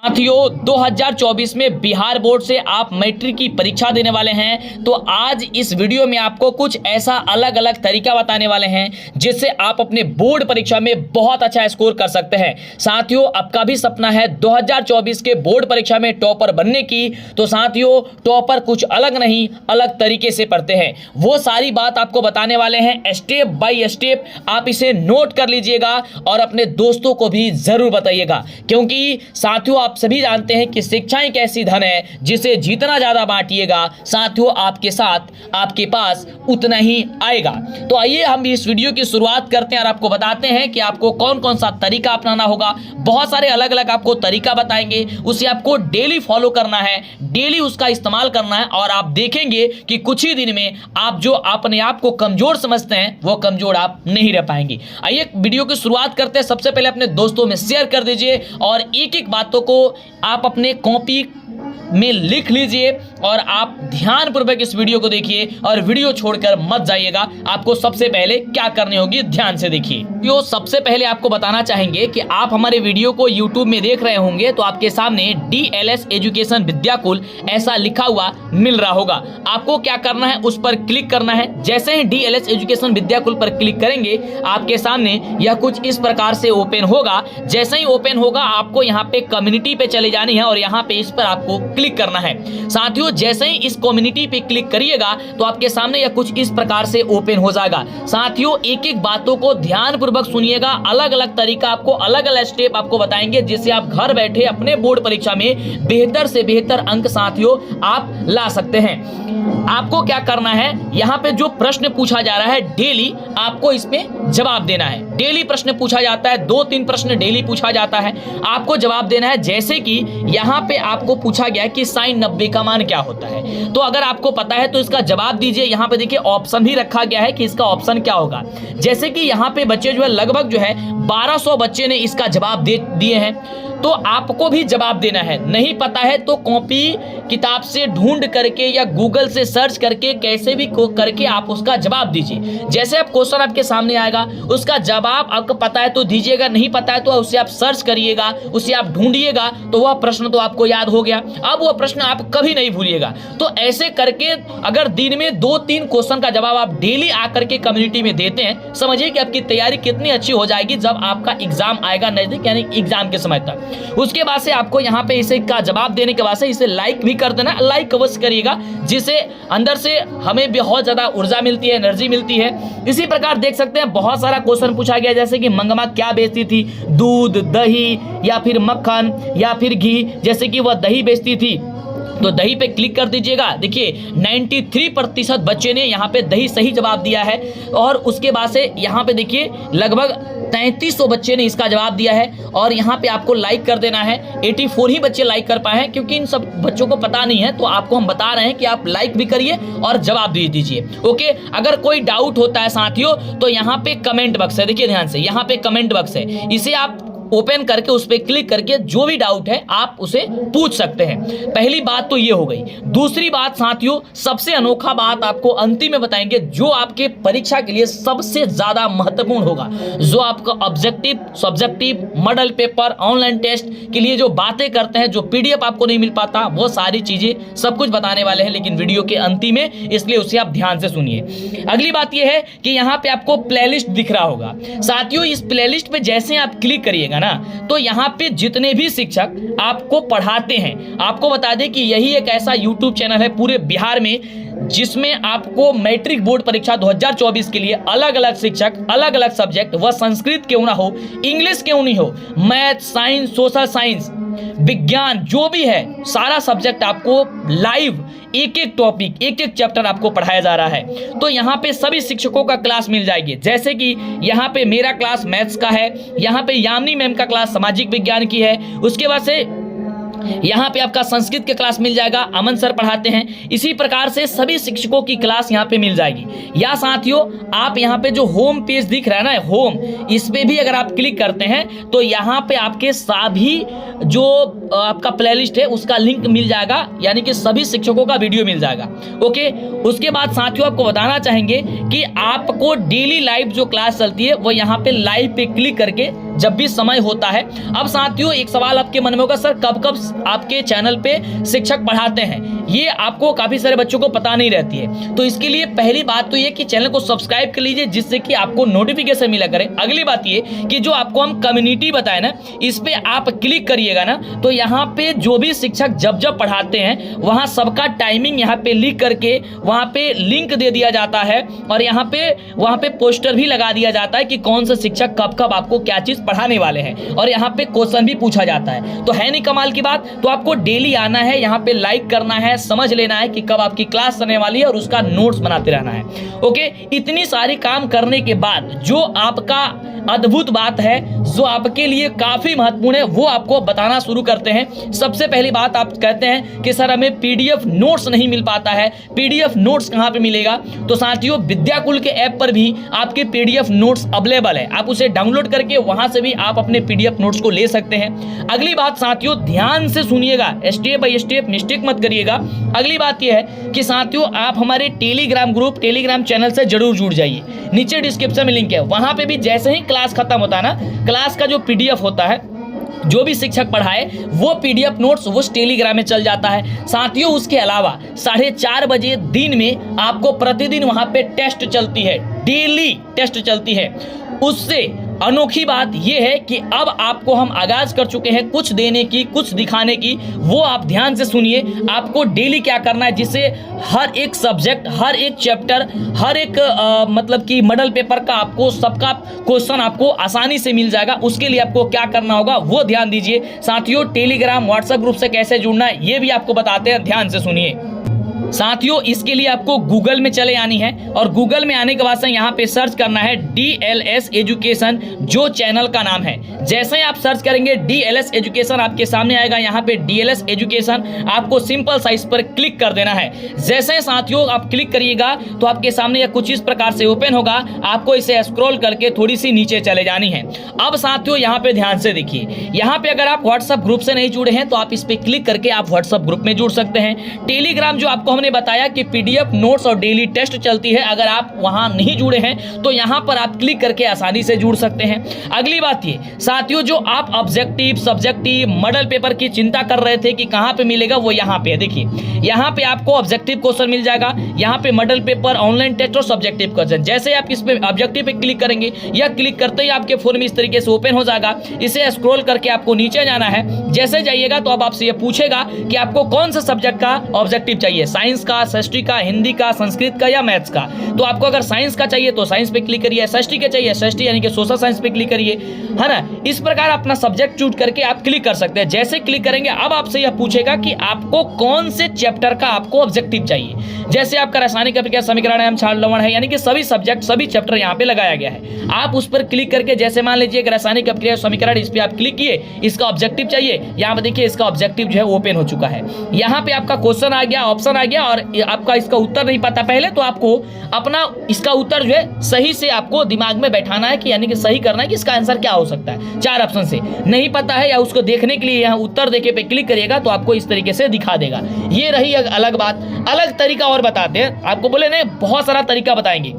साथियों 2024 में बिहार बोर्ड से आप मैट्रिक की परीक्षा देने वाले हैं, तो आज इस वीडियो में आपको कुछ ऐसा अलग अलग तरीका बताने वाले हैं जिससे आप अपने बोर्ड परीक्षा में बहुत अच्छा स्कोर कर सकते हैं। साथियों आपका भी सपना है 2024 के बोर्ड परीक्षा में टॉपर बनने की, तो साथियों टॉपर कुछ अलग नहीं अलग तरीके से पढ़ते हैं। वो सारी बात आपको बताने वाले हैं स्टेप बाय स्टेप। आप इसे नोट कर लीजिएगा और अपने दोस्तों को भी जरूर बताइएगा, क्योंकि साथियों आप सभी जानते हैं कि शिक्षा एक ऐसी धन है जिसे जितना ज्यादा बांटिएगा साथियों आपके साथ आपके पास उतना ही आएगा। तो आइए हम इस वीडियो की शुरुआत करते हैं और आपको बताते हैं कि आपको कौन कौन सा तरीका अपनाना होगा। बहुत सारे अलग अलग आपको तरीका बताएंगे, उसे आपको डेली फॉलो करना है, डेली उसका इस्तेमाल करना है और आप देखेंगे कि कुछ ही दिन में आप जो अपने आप को कमजोर समझते हैं वो कमजोर आप नहीं रह पाएंगे। आइए वीडियो की शुरुआत करते हैं। सबसे पहले अपने दोस्तों में शेयर कर दीजिए और एक एक बातों को आप अपने कॉपी में लिख लीजिए और आप ध्यानपूर्वक इस वीडियो को देखिए और वीडियो छोड़कर मत जाइएगा। आपको सबसे पहले क्या करनी होगी ध्यान से देखिए। तो सबसे पहले आपको बताना चाहेंगे कि आप हमारे वीडियो को YouTube में देख रहे होंगे तो आपके सामने DLS एजुकेशन विद्याकुल ऐसा लिखा हुआ मिल रहा होगा। आपको क्या करना है, उस पर क्लिक करना है। जैसे ही DLS एजुकेशन विद्याकुल पर क्लिक करेंगे आपके सामने यह कुछ इस प्रकार से ओपन होगा। जैसे ही ओपन होगा आपको यहाँ पे कम्युनिटी पे चले जानी है और यहाँ पे इस पर आपको क्लिक करना है। साथियों जैसे ही इस कम्युनिटी पे क्लिक करिएगा तो आपके सामने यह कुछ इस प्रकार से ओपन हो जाएगा। साथियों एक एक बातों को ध्यानपूर्वक सुनिएगा, अलग अलग तरीका आपको अलग अलग स्टेप आपको बताएंगे जिससे आप घर बैठे अपने बोर्ड परीक्षा में बेहतर से बेहतर अंक साथियों आप ला सकते हैं। आपको क्या करना है, यहाँ पे जो प्रश्न पूछा जा रहा है डेली आपको इसमें जवाब देना है। डेली प्रश्न पूछा जाता है, 2-3 प्रश्न डेली पूछा जाता है, आपको जवाब देना है। जैसे कि यहाँ पे आपको पूछा गया कि sin 90 का मान क्या होता है, तो अगर आपको पता है तो इसका जवाब दीजिए। यहाँ पे देखिए ऑप्शन भी रखा गया है कि इसका ऑप्शन क्या होगा। जैसे कि यहाँ पे बच्चे जो है लगभग जो है 1200 बच्चे ने इसका जवाब दे दिए हैं, तो आपको भी जवाब देना है। नहीं पता है तो कॉपी किताब से ढूंढ करके या गूगल से सर्च करके कैसे भी करके आप उसका जवाब दीजिए। जैसे आप क्वेश्चन आपके सामने आएगा उसका जवाब आपको पता है तो दीजिएगा, नहीं पता है तो उसे आप सर्च करिएगा, उसे आप ढूंढिएगा तो वह प्रश्न तो आपको याद हो गया। अब वह प्रश्न आप कभी नहीं भूलिएगा। तो ऐसे करके अगर दिन में 2-3 क्वेश्चन का जवाब आप डेली आकर के कम्युनिटी में देते हैं, समझिए कि आपकी तैयारी कितनी अच्छी हो जाएगी जब आपका एग्जाम आएगा नजदीक, यानी एग्जाम के समय तक। उसके बाद से आपको यहाँ पे इसे का जवाब देने के बाद से इसे लाइक भी कर देना, लाइक अवश्य करिएगा, जिससे अंदर से हमें बहुत ज्यादा ऊर्जा मिलती है, एनर्जी मिलती है। इसी प्रकार देख सकते हैं बहुत सारा क्वेश्चन पूछा गया, जैसे कि मंगमा क्या बेचती थी, दूध, दही या फिर मक्खन या फिर घी। जैसे कि वह दही बेचती थी तो दही पे क्लिक कर दीजिएगा। देखिए 93% बच्चे ने यहाँ पे दही सही जवाब दिया है और उसके बाद से यहाँ पे देखिए लगभग 3300 बच्चे ने इसका जवाब दिया है और यहाँ पे आपको लाइक कर देना है। 84 ही बच्चे लाइक कर पाए हैं, क्योंकि इन सब बच्चों को पता नहीं है तो आपको हम बता रहे हैं कि आप लाइक भी करिए और जवाब दे दीजिए। ओके, अगर कोई डाउट होता है साथियों तो यहाँ पे कमेंट बॉक्स है, देखिए ध्यान से, यहाँ पे कमेंट बॉक्स है, इसे आप ओपन करके उस पर क्लिक करके जो भी डाउट है आप उसे पूछ सकते हैं। पहली बात तो ये हो गई। दूसरी बात साथियों सबसे अनोखा बात आपको अंतिम में बताएंगे जो आपके परीक्षा के लिए सबसे ज्यादा महत्वपूर्ण होगा, जो आपका objective, subjective, model paper, online test के लिए जो बातें करते हैं, जो PDF आपको नहीं मिल पाता, वो सारी चीजें सब कुछ बताने वाले हैं लेकिन वीडियो के अंतिम में, इसलिए उसे आप ध्यान से सुनिए। अगली बात यह है कि यहाँ पे आपको प्लेलिस्ट दिख रहा होगा। साथियों इस प्लेलिस्ट पे जैसे आप क्लिक करिएगा ना तो यहाँ पे जितने भी शिक्षक आपको पढ़ाते हैं, आपको बता दें कि यही एक ऐसा YouTube चैनल है पूरे बिहार में जिसमें आपको मैट्रिक बोर्ड परीक्षा 2024 के लिए अलग अलग शिक्षक, अलग अलग सब्जेक्ट, वह संस्कृत क्यों ना हो, इंग्लिश क्यों नहीं हो, मैथ, साइंस, सोशल साइंस, विज्ञान, जो भी है सारा सब्जेक्ट आपको लाइव एक एक टॉपिक, एक एक चैप्टर आपको पढ़ाया जा रहा है। तो यहाँ पे सभी शिक्षकों का क्लास मिल जाएगी। जैसे कि यहाँ पे मेरा क्लास मैथ्स का है, यहाँ पे यामिनी मैम का क्लास सामाजिक विज्ञान की है, उसके बाद से यहाँ पे आपका संस्कृत के क्लास मिल जाएगा, अमन सर पढ़ाते हैं। इसी प्रकार से सभी शिक्षकों की क्लास यहाँ पे मिल जाएगी। या साथियों आप यहाँ पे जो होम पेज दिख रहा है ना, होम, इस पे भी अगर आप क्लिक करते हैं तो यहाँ पे आपके सभी जो आपका प्लेलिस्ट है उसका लिंक मिल जाएगा, यानी कि सभी शिक्षकों का वीडियो मिल जाएगा। ओके, उसके बाद साथियों आपको बताना चाहेंगे कि आपको डेली लाइव जो क्लास चलती है वो यहाँ पे लाइव पे क्लिक करके जब भी समय होता है। अब साथियों एक सवाल आपके मन में होगा, सर कब कब आपके चैनल पे शिक्षक पढ़ाते हैं, ये आपको काफी सारे बच्चों को पता नहीं रहती है। तो इसके लिए पहली बात तो ये कि चैनल को सब्सक्राइब कर लीजिए, जिससे कि आपको नोटिफिकेशन मिला करे। अगली बात ये कि जो आपको हम कम्युनिटी बताए ना, इस पे आप क्लिक करिएगा ना, तो यहाँ पे जो भी शिक्षक जब जब पढ़ाते हैं वहाँ सबका टाइमिंग यहाँ पे लिख करके वहाँ पे लिंक दे दिया जाता है, और वहाँ पे पोस्टर भी लगा दिया जाता है कि कौन सा शिक्षक कब कब आपको क्या चीज पढ़ाने वाले हैं, और यहाँ पे क्वेश्चन भी पूछा जाता है। तो है नहीं कमाल की बात। तो आपको डेली आना है, यहाँ पे लाइक करना है, समझ लेना है कि कब आपकी क्लास चलने वाली है, और उसका नोट्स बनाते रहना है। ओके, इतनी सारी काम करने के बाद जो आपका अद्भुत बात है, जो आपके लिए काफी महत्वपूर्ण है, वो आपको बताना शुरू करते हैं। सबसे पहली बात, आप कहते हैं कि सर हमें पीडीएफ नोट्स नहीं मिल पाता है, पीडीएफ नोट्स कहाँ पे मिलेगा? तो साथियों विद्याकुल के ऐप पर भी आपके पीडीएफ नोट्स अवेलेबल है, आप उसे डाउनलोड करके वहां से भी आप अपने पीडीएफ नोट्स को ले सकते हैं। अगली बात साथियों ध्यान से सुनिएगा, स्टेप बाय स्टेप मिस्टेक मत करिएगा। अगली बात यह है कि साथियों आप हमारे टेलीग्राम ग्रुप, टेलीग्राम चैनल से जरूर जुड़ जाइए। नीचे डिस्क्रिप्शन में लिंक है, वहां पे भी जैसे ही क्लास खत्म होता है ना, क्लास का जो पीडीएफ होता है, जो भी शिक्षक पढ़ाए वो पीडीएफ नोट्स उस टेलीग्राम में चल जाता है। साथियों उसके अलावा 4:30 बजे दिन में आपको प्रतिदिन वहां पे टेस्ट चलती है, डेली टेस्ट चलती है। उससे अनोखी बात यह है कि अब आपको हम आगाज कर चुके हैं कुछ देने की, कुछ दिखाने की। वो आप ध्यान से सुनिए, आपको डेली क्या करना है, जिससे हर एक सब्जेक्ट, हर एक चैप्टर, हर एक मतलब कि मॉडल पेपर का आपको सबका क्वेश्चन आपको आसानी से मिल जाएगा। उसके लिए आपको क्या करना होगा वो ध्यान दीजिए। साथियों टेलीग्राम व्हाट्सएप ग्रुप से कैसे जुड़ना है ये भी आपको बताते हैं, ध्यान से सुनिए। साथियों इसके लिए आपको गूगल में चले आनी है, और गूगल में आने के बाद से यहाँ पे सर्च करना है DLS एजुकेशन, जो चैनल का नाम है। जैसे ही आप सर्च करेंगे DLS एजुकेशन आपके सामने आएगा। यहाँ पे DLS एजुकेशन आपको सिंपल सा इस पर क्लिक कर देना है। जैसे साथियों आप क्लिक करिएगा तो आपके सामने यह कुछ इस प्रकार से ओपन होगा। आपको इसे स्क्रॉल करके थोड़ी सी नीचे चले जानी है। अब साथियों यहाँ पे ध्यान से देखिए, यहाँ पे अगर आप व्हाट्सएप ग्रुप से नहीं जुड़े हैं तो आप इस पे क्लिक करके आप व्हाट्सएप ग्रुप में जुड़ सकते हैं। टेलीग्राम जो आपको ने बताया कि पीडीएफ नोट्स और डेली टेस्ट चलती है, अगर आप वहां नहीं जुड़े हैं तो यहां पर आप क्लिक करके आसानी से जुड़ सकते हैं। अगली बात ये साथियों, जो आप ऑब्जेक्टिव, सब्जेक्टिव, मॉडल पेपर की चिंता कर रहे थे कि कहां पे मिलेगा, वो यहां पे है। देखिए यहां पे आपको ऑब्जेक्टिव क्वेश्चन मिल जाएगा, यहां पे मॉडल पेपर, ऑनलाइन टेस्ट और सब्जेक्टिव क्वेश्चन। जैसे आप इस पे ऑब्जेक्टिव पे क्लिक करेंगे, या क्लिक करते ही आपके फोन में इस तरीके से ओपन हो जाएगा। इसे स्क्रॉल करके आपको नीचे जाना है। जैसे जाइएगा तो अब आपसे ये पूछेगा कि आपको कौन सा सब्जेक्ट का ऑब्जेक्टिव चाहिए, साइंस का, हिस्ट्री का, हिंदी का, संस्कृत का या मैथ्स का। तो आपको अगर साइंस का चाहिए तो साइंस पे क्लिक करिए, एसएसटी के चाहिए एसएसटी यानी कि सोशल साइंस पे क्लिक करिए, है ना। इस प्रकार अपना सब्जेक्ट चूज करके आप क्लिक कर सकते हैं। जैसे क्लिक करेंगे अब आपसे यह पूछेगा कि आपको कौन से चैप्टर का आपको ऑब्जेक्टिव चाहिए। जैसे आपका रासायनिक अभिक्रिया, समीकरण है, क्षार लवण है, यानी कि सभी सब्जेक्ट, सभी चैप्टर यहाँ पे लगाया गया है। आप उस पर क्लिक करके, जैसे मान लीजिए रासायनिक अभिक्रिया, समीकरण, इस पे आप क्लिक किए, इसका ऑब्जेक्टिव चाहिए। यहाँ पे देखिए इसका ऑब्जेक्टिव जो है ओपन हो चुका है। यहाँ पे आपका क्वेश्चन आ गया, ऑप्शन आ गया, और आपका इसका उत्तर नहीं पता पहले, तो आपको अपना इसका उत्तर जो है सही से आपको दिमाग में बैठाना है, कि यानी कि सही करना है कि इसका आंसर क्या हो सकता है। 4 ऑप्शन से नहीं पता है, या उसको देखने के लिए यहाँ उत्तर देखे पे क्लिक करिएगा तो आपको इस तरीके से दिखा देगा। ये रही अलग बात। अलग तरीका और बताते हैं आपको, बोले नहीं बहुत सारा तरीका बताएंगे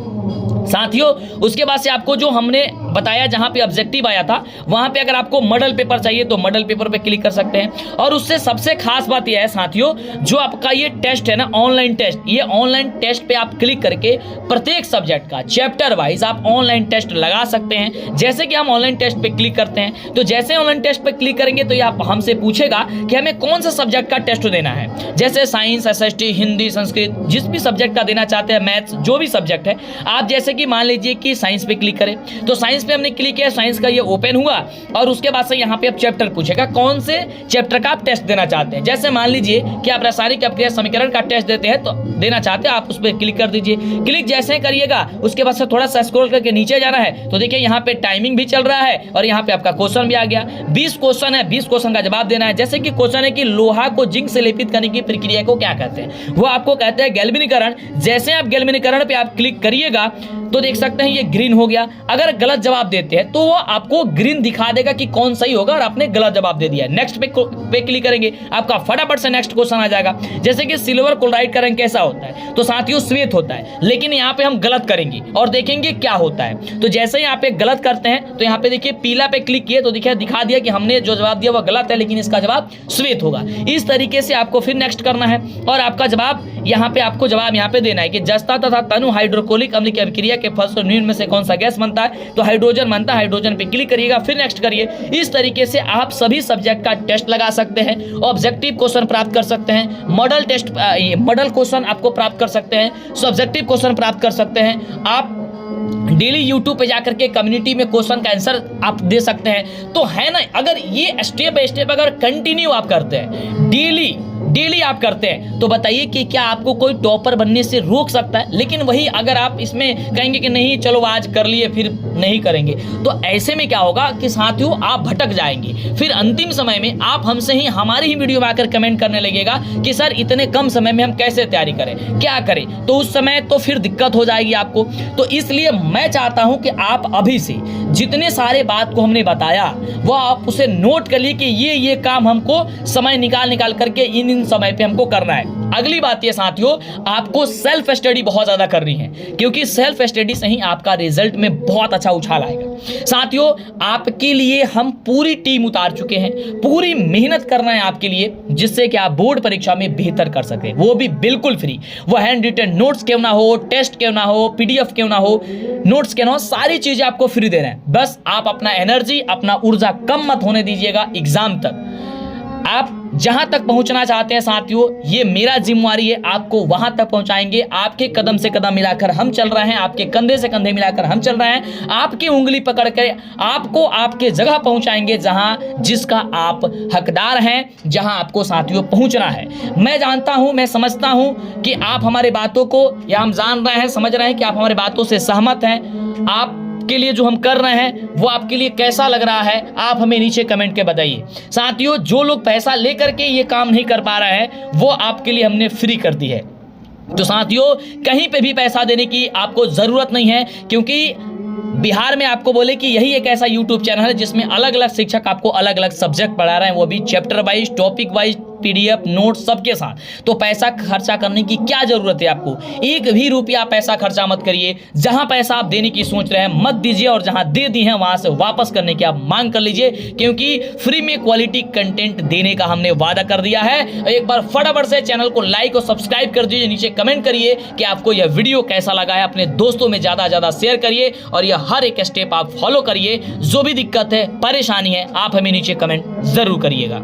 साथियों। उसके बाद से आपको जो हमने बताया, जहां पे ऑब्जेक्टिव आया था, वहां पे अगर आपको मॉडल पेपर चाहिए तो मॉडल पेपर पे क्लिक कर सकते हैं। और उससे सबसे खास बात यह है साथियों, जो आपका ये टेस्ट है ना, ऑनलाइन टेस्ट, ये ऑनलाइन टेस्ट पे आप क्लिक करके प्रत्येक सब्जेक्ट का चैप्टर वाइज आप ऑनलाइन टेस्ट लगा सकते हैं। जैसे कि हम ऑनलाइन टेस्ट पे क्लिक करते हैं, तो जैसे ऑनलाइन टेस्ट पे क्लिक करेंगे तो यह हमसे पूछेगा कि हमें कौन सा सब्जेक्ट का टेस्ट देना है। जैसे साइंस, एसएसटी, हिंदी, संस्कृत, जिस भी सब्जेक्ट का देना चाहते हैं, मैथ्स, जो भी सब्जेक्ट है। आप जैसे कि मान लीजिए कि साइंस पे क्लिक करें, तो साइंस पे हमने क्लिक किया, साइंस का ये ओपन हुआ, और उसके बाद से यहाँ पे आप चैप्टर पूछेगा कौन से चैप्टर का आप टेस्ट देना चाहते हैं। जैसे मान लीजिए कि आप रासायनिक अभिक्रिया, समीकरण का टेस्ट देते हैं, तो देना चाहते हैं, आप उस पर क्लिक कर दीजिए। क्लिक जैसे करिएगा उसके बाद से थोड़ा सा स्क्रॉल करके नीचे जाना है, तो देखिए यहाँ पे टाइमिंग भी चल रहा है, और यहाँ पे आपका क्वेश्चन भी आ गया। 20 क्वेश्चन है, 20 क्वेश्चन का जवाब देना है। जैसे कि क्वेश्चन है कि लोहा को जिंक से लेपित करने की प्रक्रिया को क्या कहते हैं, वो आपको कहते हैं गैल्वेनीकरण। जैसे आप गैल्वेनीकरण पे आप क्लिक करिएगा तो देख सकते हैं ये ग्रीन हो गया। अगर गलत जवाब देते हैं तो वो आपको ग्रीन दिखा देगा कि कौन सही होगा और आपने गलत जवाब दे दिया। नेक्स्ट पे क्लिक करेंगे, आपका फटाफट से नेक्स्ट क्वेश्चन आ जाएगा। जैसे कि सिल्वर क्लोराइड का रंग कैसा होता है, तो साथियों श्वेत होता है, लेकिन यहाँ पे हम गलत करेंगे और देखेंगे क्या होता है। तो जैसे यहाँ पे गलत करते हैं तो यहाँ पे देखिए पीला पे क्लिक किए तो देखिए दिखा दिया कि हमने जो जवाब दिया वो गलत है, लेकिन इसका जवाब श्वेत होगा। इस तरीके से आपको फिर नेक्स्ट करना है और आपका जवाब यहाँ पे आपको जवाब यहाँ पे देना है कि जस्ता तथा तनु हाइड्रोक्लोरिक अम्ल की अभिक्रिया के फलस्वरूप निम्न में से कौन सा गैस बनता है, तो हाइड्रोजन बनता है। हाइड्रोजन पे क्लिक करिएगा, फिर नेक्स्ट करिए। इस तरीके से आप सभी सब्जेक्ट का टेस्ट लगा सकते हैं, ऑब्जेक्टिव क्वेश्चन प्राप्त कर सकते हैं, मॉडल टेस्ट मॉडल क्वेश्चन आपको प्राप्त कर सकते हैं, सब्जेक्टिव क्वेश्चन प्राप्त कर सकते हैं। आप डेली यूट्यूब पे जाकर के कम्युनिटी में क्वेश्चन का आंसर आप दे सकते हैं। तो है ना, अगर ये स्टेप बाय स्टेप अगर कंटिन्यू आप करते हैं, डेली आप करते हैं, तो बताइए कि क्या आपको कोई टॉपर बनने से रोक सकता है। लेकिन वही अगर आप इसमें कहेंगे कि नहीं चलो आज कर लिए फिर नहीं करेंगे, तो ऐसे में क्या होगा कि साथियों आप भटक जाएंगे। फिर अंतिम समय में आप हमसे ही हमारी ही वीडियो में आकर कमेंट करने लगेगा कि सर इतने कम समय में हम कैसे तैयारी करें, क्या करें, तो उस समय तो फिर दिक्कत हो जाएगी आपको। तो इसलिए मैं चाहता हूं कि आप अभी से जितने सारे बात को हमने बताया वो आप उसे नोट कर लिए कि ये काम हमको समय निकाल करके इन समय पे हमको करना है। अगली बात ये साथियों, आपको सेल्फ स्टडी बहुत ज्यादा करनी है, क्योंकि सेल्फ स्टडी से ही आपका रिजल्ट में बहुत अच्छा उछाल आएगा। साथियों आपके लिए हम पूरी टीम उतार चुके हैं, पूरी मेहनत करना है आपके लिए, जिससे कि आप बोर्ड परीक्षा में बेहतर कर सके, वो भी बिल्कुल फ्री। वो हैंड रिटन नोट्स क्यों ना हो, टेस्ट क्यों ना हो, पीडीएफ क्यों ना हो, नोट्स क्यों ना हो, सारी चीजें आपको फ्री दे रहे हैं। बस आप अपना एनर्जी, अपना ऊर्जा कम मत होने दीजिएगा एग्जाम तक। आप जहां तक पहुंचना चाहते हैं साथियों, ये मेरा जिम्मेवारी है, आपको वहां तक पहुंचाएंगे। आपके कदम से कदम मिलाकर हम चल रहे हैं, आपके कंधे से कंधे मिलाकर हम चल रहे हैं, आपकी उंगली पकड़ कर आपको आपके जगह पहुंचाएंगे जहां जिसका आप हकदार हैं, जहां आपको साथियों पहुंचना है। मैं जानता हूं, मैं समझता हूं कि आप हमारे बातों को, या हम जान रहे हैं, समझ रहे हैं कि आप हमारी बातों से सहमत हैं। आप के लिए जो हम कर रहे हैं वो आपके लिए कैसा लग रहा है, आप हमें नीचे कमेंट के बताइए। साथियों जो लोग पैसा लेकर के ये काम नहीं कर पा रहे हैं वो आपके लिए हमने फ्री कर दी है। तो साथियों कहीं पे भी पैसा देने की आपको जरूरत नहीं है, क्योंकि बिहार में आपको बोले कि यही एक ऐसा यूट्यूब चैनल है जिसमें अलग अलग शिक्षक आपको अलग अलग सब्जेक्ट पढ़ा रहे हैं, वो भी chapter wise, topic wise, PDF note सबके साथ। तो पैसा खर्चा करने की क्या जरूरत है आपको, एक भी रुपया पैसा खर्चा मत करिए। जहां पैसा आप देने की सोच रहे हैं मत दीजिए, और जहां दे दी हैं वहां से वापस करने की आप मांग कर लीजिए, क्योंकि फ्री में क्वालिटी कंटेंट देने का हमने वादा कर दिया है। एक बार फटाफट से चैनल को लाइक और सब्सक्राइब कर दीजिए, नीचे कमेंट करिए कि आपको यह वीडियो कैसा लगा है, अपने दोस्तों में ज्यादा ज्यादा शेयर करिए और यह हर एक स्टेप आप फॉलो करिए। जो भी दिक्कत है, परेशानी है, आप हमें नीचे कमेंट जरूर करिएगा।